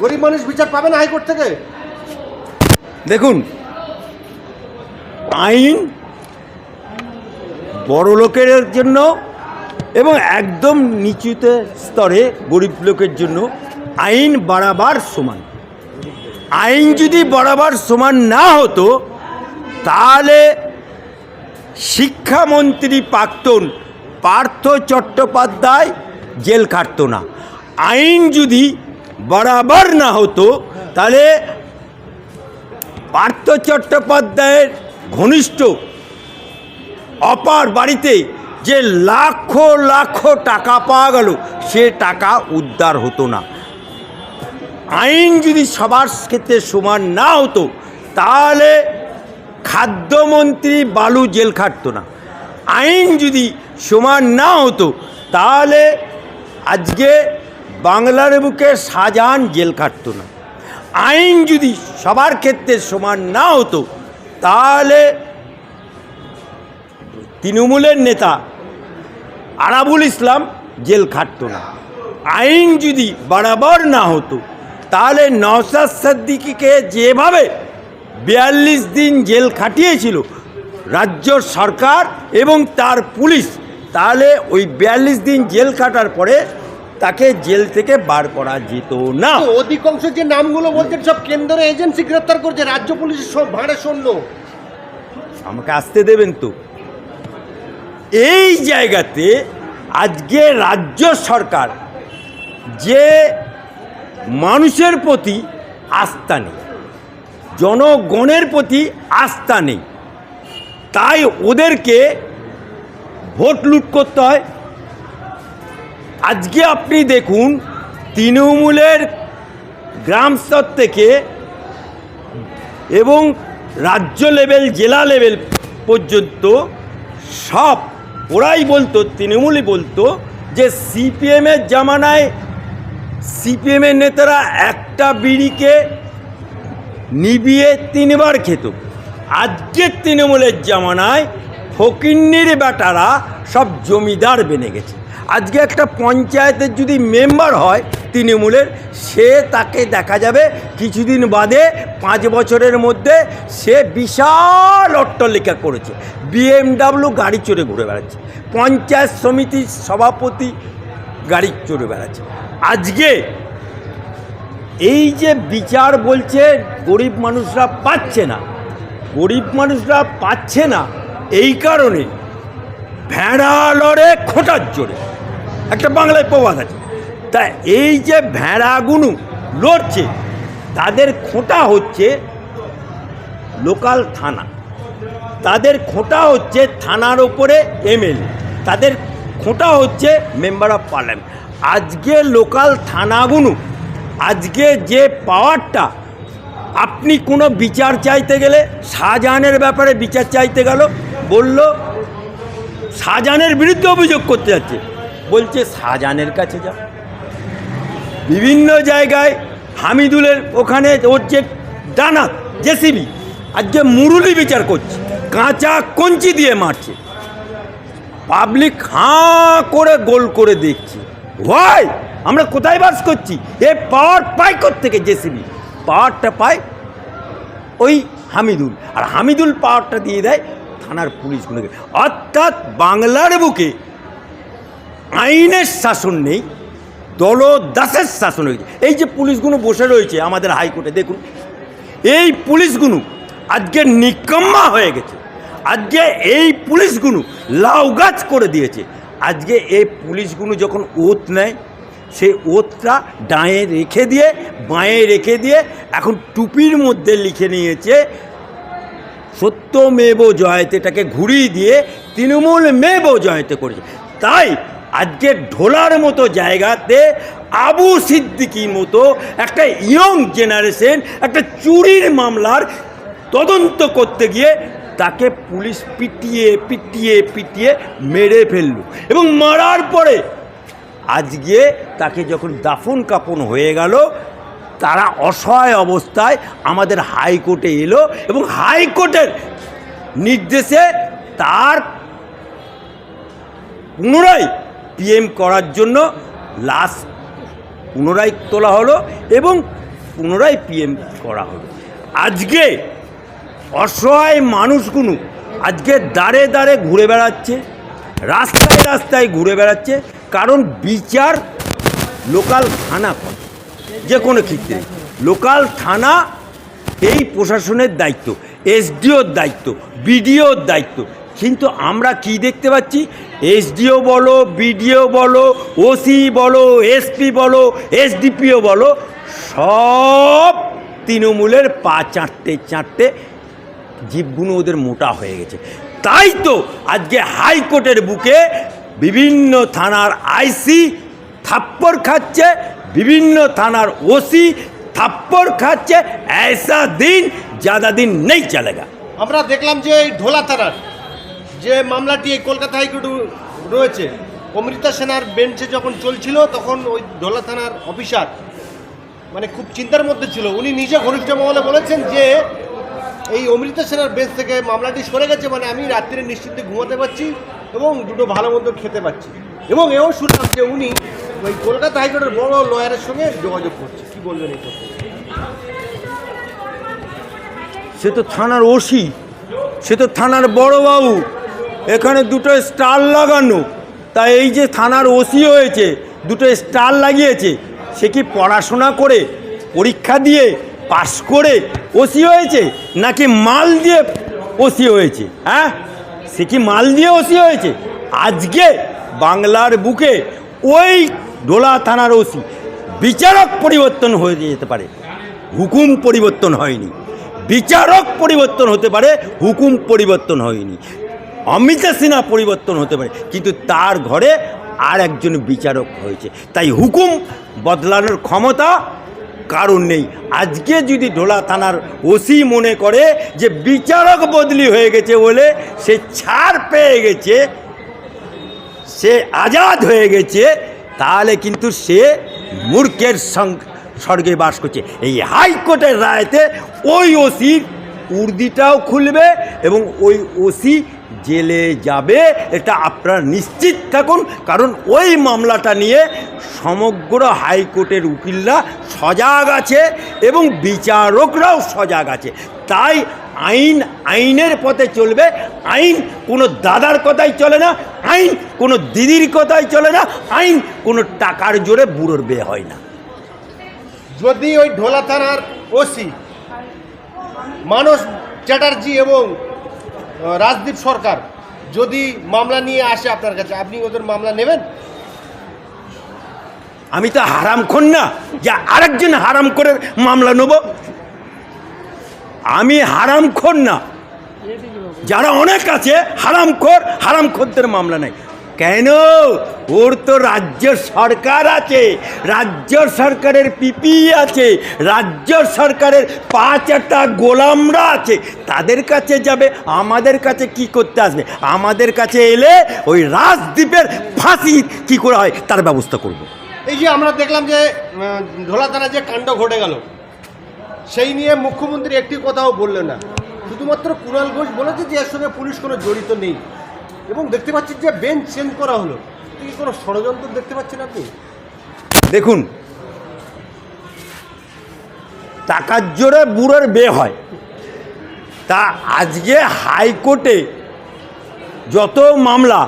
গরিব মানুষ বিচার পাবে না হাইকোর্ট থেকে? দেখুন, আইন বড় লোকের জন্য এবং একদম নিচুতে স্তরে গরিব লোকের জন্য আইন বরাবর সমান। আইন যদি বরাবর সমান না হতো তাহলে শিক্ষামন্ত্রী প্রাক্তন পার্থ চট্টোপাধ্যায় জেল খাটত না। আইন যদি বরাবর না হতো তাহলে পার্থ চট্টোপাধ্যায়ের ঘনিষ্ঠ অপার বাড়িতে যে লাখো লাখো টাকা পাওয়া গেল সে টাকা উদ্ধার হতো না। আইন যদি সবার ক্ষেত্রে সমান না হতো তাহলে খাদ্যমন্ত্রী বালু জেল খাটতো না। আইন যদি সমান না হতো তাহলে আজকে বাংলার বুকে শাহজাহান জেল খাটতো না। আইন যদি সবার ক্ষেত্রে সমান না হতো তাহলে তৃণমূলের নেতা আরাবুল ইসলাম জেল খাটতো না। আইন যদি বরাবর না হতো তাহলে নওশাদ সিদ্দিকীকে যেভাবে 42 দিন জেল খাটিয়েছিল রাজ্য সরকার এবং তার পুলিশ, তাহলে ওই 42 দিন জেল কাটার পরে তাকে জেল থেকে বার করা যেত না। অধিকাংশ যে নামগুলো বলছেন সব কেন্দ্রের এজেন্সি গ্রেপ্তার করছে, রাজ্য পুলিশের সব ভাড়ে শূন্য। আমাকে আসতে দেবেন তো। এই জায়গাতে আজকে রাজ্য সরকার যে মানুষের প্রতি আস্থা নেই, জনগণের প্রতি আস্থা নেই, তাই ওদেরকে ভোট লুট করতে হয়। আজকে আপনি দেখুন তৃণমূলের গ্রাম স্তর থেকে এবং রাজ্য লেভেল জেলা লেভেল পর্যন্ত সব ওরাই বলতো, তৃণমূলই বলতো যে সিপিএমের জামানায় সিপিএমের নেতারা একটা বিড়িকে নিবিয়ে 3 বার খেত। আজকের তৃণমূলের জামানায় ফকিন্নির বেটারা সব জমিদার বেনে গেছে। আজকে একটা পঞ্চায়েতের যদি মেম্বার হয় তৃণমূলের, সে তাকে দেখা যাবে কিছুদিন বাদে 5 বছরের মধ্যে সে বিশাল অট্টালিকা করেছে, BMW গাড়ি চড়ে ঘুরে বেড়াচ্ছে, পঞ্চায়েত সমিতির সভাপতি গাড়ি চড়ে বেড়াচ্ছে। আজকে এই যে বিচার বলছে গরিব মানুষরা পাচ্ছে না, গরিব মানুষরা পাচ্ছে না এই কারণে ভেড়া লড়ে খোঁটার জোরে, একটা বাংলায় প্রবাদ আছে। তা এই যে ভেড়াগুলো লড়ছে তাদের খোঁটা হচ্ছে লোকাল থানা, তাদের খোঁটা হচ্ছে থানার ওপরে MLA, তাদের খোঁটা হচ্ছে মেম্বার অফ পার্লামেন্ট। আজকে লোকাল থানাগুলো আজকে যে পাওয়ারটা, আপনি কোনো বিচার চাইতে গেলে শাহজাহানের ব্যাপারে বিচার চাইতে গেল, বলল শাহজাহানের বিরুদ্ধে অভিযোগ করতে যাচ্ছে, বলছে শাহজাহানের কাছে যাও। বিভিন্ন জায়গায় হামিদুলের ওখানে ওর যে ডানা জেসিবি আজকে মুরুলি বিচার করছে, কাঁচা কঞ্চি দিয়ে মারছে, পাবলিক হাঁ করে গোল করে দেখছে। ভাই আমরা কোথায় বাস করছি? এ পাওয়ার পায় কোত্থেকে? জেসিবি পাওয়ারটা পায় ওই হামিদুল, আর হামিদুল পাওয়ারটা দিয়ে দেয় থানার পুলিশগুলোকে। অর্থাৎ বাংলার বুকে আইনের শাসন নেই, দলদাসের শাসন হয়েছে। এই যে পুলিশগুলো বসে রয়েছে আমাদের হাইকোর্টে, দেখুন এই পুলিশগুলো আজকে নিকম্মা হয়ে গেছে। আজকে এই পুলিশগুলো লাউ গাছ করে দিয়েছে। আজকে এই পুলিশগুলো যখন ওত নেয় সেই ওতটা ডাঁয়ে রেখে দিয়ে বাঁয়ে রেখে দিয়ে এখন টুপির মধ্যে লিখে নিয়েছে সত্যমেব জয়তে, এটাকে ঘুরিয়ে দিয়ে তৃণমূল মেব জয়তে করেছে। তাই আজকে ঢোলার মতো জায়গাতে আবু সিদ্দিকীর মতো একটা ইয়ং জেনারেশন একটা চুরির মামলার তদন্ত করতে গিয়ে তাকে পুলিশ পিটিয়ে পিটিয়ে পিটিয়ে মেরে ফেলল, এবং মারার পরে আজকে তাকে যখন দাফন কাফন হয়ে গেল তারা অসহায় অবস্থায় আমাদের হাইকোর্টে এলো, এবং হাইকোর্টের নির্দেশে তার পুনরায় PM করার জন্য লাশ পুনরায় তোলা হলো, এবং পুনরায় পিএম করা হবে। আজকে অসহায় মানুষগুলো আজকে দাঁড়ে দাঁড়ে ঘুরে বেড়াচ্ছে, রাস্তায় রাস্তায় ঘুরে বেড়াচ্ছে, কারণ বিচার লোকাল থানা করে। যে কোনো ক্ষেত্রে লোকাল থানা এই প্রশাসনের দায়িত্ব, এসডিওর দায়িত্ব, বিডিওর দায়িত্ব। কিন্তু আমরা কি দেখতে পাচ্ছি, এসডিও বলো, বিডিও বলো, ওসি বলো, এসপি বলো, এসডিপিও বলো, সব তৃণমূলের পা চাটতে চাটতে জীবগুলো ওদের মোটা হয়ে গেছে। তাই তো আজকে হাইকোর্টের বুকে বিভিন্ন থানার আইসি থাপ্পড় খাচ্ছে, বিভিন্ন থানার ওসি থাপ্পড় খাচ্ছে। ऐसा दिन ज़्यादा दिन नहीं चलेगा। আমরা দেখলাম যে এই ঢোলা থানার যে মামলাটি এই কলকাতা হাইকোর্টে রয়েছে, অমৃতা সেনার বেঞ্চে যখন চলছিল তখন ওই ঢোলা থানার অফিসার মানে খুব চিন্তার মধ্যে ছিল। উনি নিজে ঘনিষ্ঠ মহলে বলেছেন যে এই অমৃতা সেনার বেঞ্চ থেকে মামলাটি সরে গেছে, মানে আমি রাত্রে নিশ্চিন্তে ঘুমাতে পারছি এবং দুটো ভালো মন্দ খেতে পাচ্ছি। এবং এও শুনলাম যে উনি ওই কলকাতা হাইকোর্টের বড় লয়ারের সঙ্গে যোগাযোগ করছে। কি বলবেন এই কথা? সে তো থানার ওসি, সে তো থানার বড়বাবু, এখানে দুটো স্টার লাগানো। তা এই যে থানার ওসি হয়েছে, দুটো স্টার লাগিয়েছে, সে কি পড়াশোনা করে পরীক্ষা দিয়ে পাশ করে ওসি হয়েছে, নাকি মাল দিয়ে ওসি হয়েছে? হ্যাঁ, সে কি মাল দিয়ে ওসি হয়েছে? আজকে বাংলার বুকে ওই ঢোলা থানার ওসি বিচারক পরিবর্তন হয়ে যেতে পারে, হুকুম পরিবর্তন হয়নি। বিচারক পরিবর্তন হতে পারে, হুকুম পরিবর্তন হয়নি। অমিতা সিনহা পরিবর্তন হতে পারে, কিন্তু তার ঘরে আর একজন বিচারক হয়েছে। তাই হুকুম বদলানোর ক্ষমতা কারণ নেই। আজকে যদি ঢোলা থানার ওসি মনে করে যে বিচারক বদলি হয়ে গেছে বলে সে ছাড় পেয়ে গেছে, সে আজাদ হয়ে গেছে, তাহলে কিন্তু সে মূর্খের স্বর্গে বাস করছে। এই হাইকোর্টের রায়তে ওই ওসির উর্দিটাও খুলবে এবং ওই ওসি জেলে যাবে, এটা আপনারা নিশ্চিত থাকুন। কারণ ওই মামলাটা নিয়ে সমগ্র হাইকোর্টের উকিলরা সজাগ আছে এবং বিচারকরাও সজাগ আছে। তাই আইন আইনের পথে চলবে। আইন কোনো দাদার কথাই চলে না, আইন কোনো দিদির কথাই চলে না, আইন কোনো টাকার জোরে বুড়োর বিয়ে হয় না। যদি ওই ঢোলা থানার ওসি মানস চ্যাটার্জি এবং রাজদীপ সরকার যদি মামলা নিয়ে আসে আপনার কাছে, আপনি ওদের মামলা নেবেন? আমি তো হারামখোর না যে আরেকজন হারাম করে মামলা নেব। আমি হারামখোর না, যারা অনেক আছে হারামখোর, হারামখোরদের মামলা নেই কেন? ওর তো রাজ্য সরকার আছে, রাজ্য সরকারের পিপি আছে, রাজ্য সরকারের 5টা গোলামরা আছে। তাদের কাছে যাবে, আমাদের কাছে কি করতে আসবে? আমাদের কাছে এলে ওই রাজদ্বীপের ফাঁসি কি করে হয় তার ব্যবস্থা করব। এই যে আমরা দেখলাম যে ঢোলা থানায় যে কাণ্ড ঘটে গেল, সেই নিয়ে মুখ্যমন্ত্রী একটি কথাও বললেন না। শুধুমাত্র কুণাল ঘোষ বলেছে যে এর সঙ্গে পুলিশ কোনো জড়িত নেই। এবং দেখতে পাচ্ছি যে বেঞ্চ চেঞ্জ করা হলো, কি কোনো ষড়যন্ত্র দেখতে পাচ্ছেন আপনি? দেখুন, টাকার জোরে বুড়োর বিয়ে হয়। তা আজকে হাইকোর্টে যত মামলা,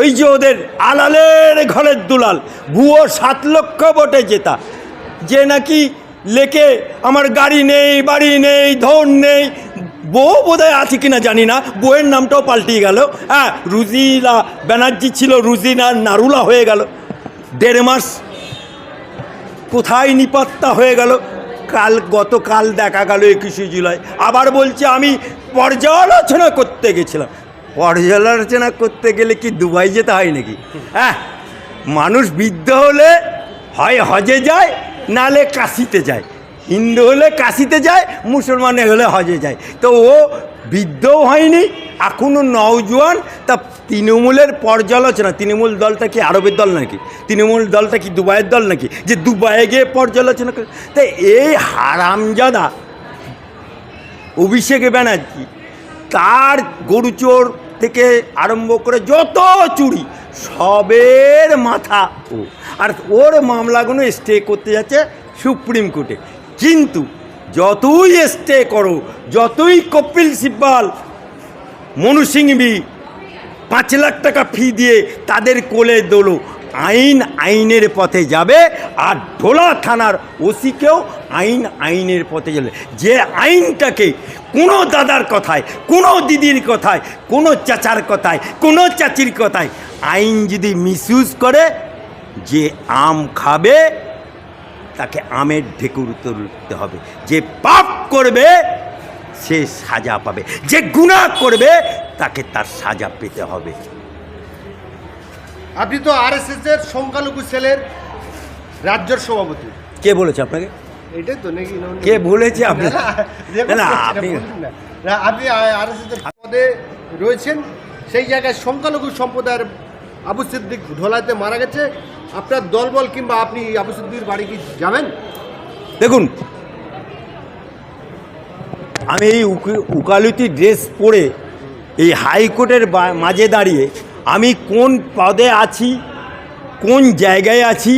ওই যে ওদের আলালের ঘরের দুলাল, ভুয়ো 7 লক্ষ ভোটে জেতা, যে নাকি লেখে আমার গাড়ি নেই, বাড়ি নেই, ধন নেই, বউ বোধহয় আছে কিনা জানি না, বউয়ের নামটাও পাল্টিয়ে গেল। হ্যাঁ, রুজিনা ব্যানার্জি ছিল, রুজিনা নারুলা হয়ে গেল। 1.5 মাস কোথায় নিপাত্তা হয়ে গেল। গতকাল দেখা গেল 21শে জুলাই আবার বলছে আমি পর্যালোচনা করতে গেছিলাম। পর্যালোচনা করতে গেলে কি দুবাই যেতে হয় নাকি? হ্যাঁ, মানুষ বৃদ্ধ হলে হয় হজে যায়, নালে কাশিতে যায়। হিন্দু হলে কাশিতে যায়, মুসলমান হলে হজে যায়। তো ও বৃদ্ধও হয়নি, এখনও নওজোয়ান। তা তৃণমূলের পর্যালোচনা, তৃণমূল দলটা কি আরবের দল নাকি? তৃণমূল দলটা কি দুবাইয়ের দল নাকি যে দুবাইয়ে গিয়ে পর্যালোচনা করে? তাই এই হারামজাদা অভিষেক ব্যানার্জি, তার গরুচোর থেকে আরম্ভ করে যত চুরি সবের মাথা ও। আর ওর মামলাগুলো স্টে করতে যাচ্ছে সুপ্রিম কোর্টে। কিন্তু যতই স্টে করো, যতই কপিল সিব্বাল, মনু সিংভি 5 লাখ টাকা ফি দিয়ে তাদের কোলে দোলো, আইনের পথে যাবে। আর ঢোলা থানার ওসিকেও আইনের পথে যাবে। যে আইনটাকে কোনো দাদার কথায়, কোনো দিদির কথায়, কোনো চাচার কথায়, কোনো চাচির কথায় আইন যদি মিসইউজ করে, যে আম খাবে তাকে আমের ঢেকুর তুলতে হবে। যে পাপ করবে সে সাজা পাবে, যে গুনাহ করবে তাকে তার সাজা পেতে হবে। আপনি তো আরএসএস এর সংখ্যালঘু সেলের রাজ্যের সভাপতি। কে বলেছে আপনাকে? এটাই তো নাকি? কে বলেছে আপনি? না, আপনি আরএসএস এর পদে রয়েছেন, সেই জায়গায় সংখ্যালঘু সম্প্রদায়ের আবু সিদ্দিক ঢোলাতে মারা গেছে। আপনার দলবল কিংবা আপনি আবু সিদ্দিকের বাড়ি কি যাবেন? দেখুন, আমি এই উকালতি ড্রেস পরে এই হাইকোর্টের মাঝে দাঁড়িয়ে আমি কোন পদে আছি, কোন জায়গায় আছি,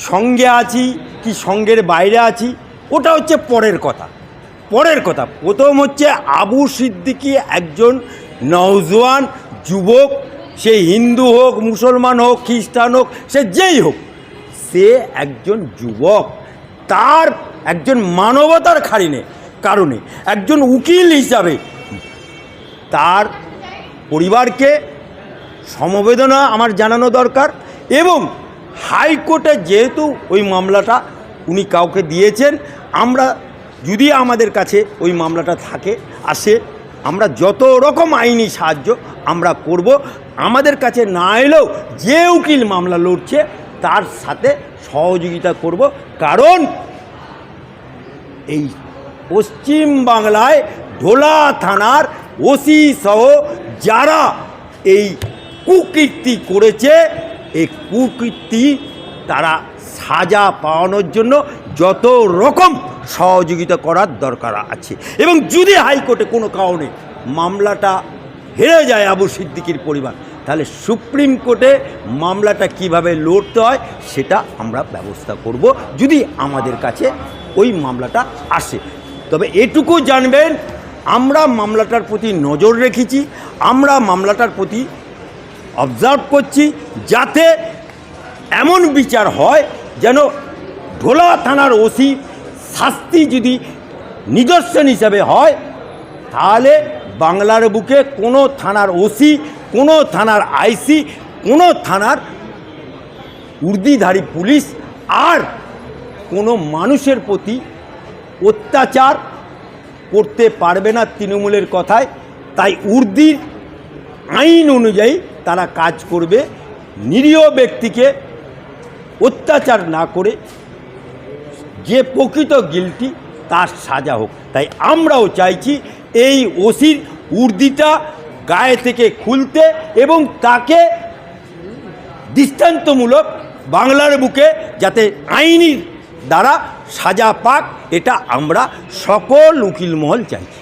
সঙ্গে আছি কি সঙ্গের বাইরে আছি, ওটা হচ্ছে পরের কথা। প্রথম হচ্ছে আবু সিদ্দিকী একজন নওজোয়ান যুবক, সে হিন্দু হোক, মুসলমান হোক, খ্রিস্টান হোক, সে যেই হোক, সে একজন যুবক। তার একজন মানবতার কারণে একজন উকিল হিসাবে তার পরিবারকে সমবেদনা আমার জানানো দরকার। এবং হাইকোর্টে যেহেতু ওই মামলাটা উনি কাউকে দিয়েছেন, আমরা যদি আমাদের কাছে ওই মামলাটা আসে, আমরা যত রকম আইনি সাহায্য আমরা করব। আমাদের কাছে না এলেও যে উকিল মামলা লড়ছে তার সাথে সহযোগিতা করব। কারণ এই পশ্চিম বাংলায় ঢোলা থানার ওসি সহ যারা এই কুকীর্তি করেছে, এই কুকীর্তি তারা সাজা পাওয়ানোর জন্য যত রকম সহযোগিতা করার দরকার আছে। এবং যদি হাইকোর্টে কোনো কারণে মামলাটা হেরে যায় আবু সিদ্দিকীর পরিবার, তাহলে সুপ্রিম কোর্টে মামলাটা কিভাবে লড়তে হয় সেটা আমরা ব্যবস্থা করব, যদি আমাদের কাছে ওই মামলাটা আসে। তবে এটুকু জানবেন, আমরা মামলাটার প্রতি নজর রেখেছি, আমরা মামলাটার প্রতি অবজার্ভ করছি, যাতে এমন বিচার হয় যেন ঢোলা থানার ওসি শাস্তি যদি নিদর্শন হিসাবে হয়, তাহলে বাংলার বুকে কোনো থানার ওসি, কোনো থানার আইসি, কোনো থানার উর্দিধারী পুলিশ আর কোনো মানুষের প্রতি অত্যাচার করতে পারবে না তৃণমূলের কথায়। তাই উর্দির আইন অনুযায়ী তারা কাজ করবে, নিরীহ ব্যক্তিকে অত্যাচার না করে যে প্রকৃত গিল্টি তার সাজা হোক। তাই আমরাও চাইছি এই ওসির উর্দিটা গায়ে থেকে খুলতে এবং তাকে দৃষ্টান্তমূলক বাংলার বুকে যাতে আইনি দ্বারা সাজা পাক, এটা আমরা সকল উকিল মহল চাইছি।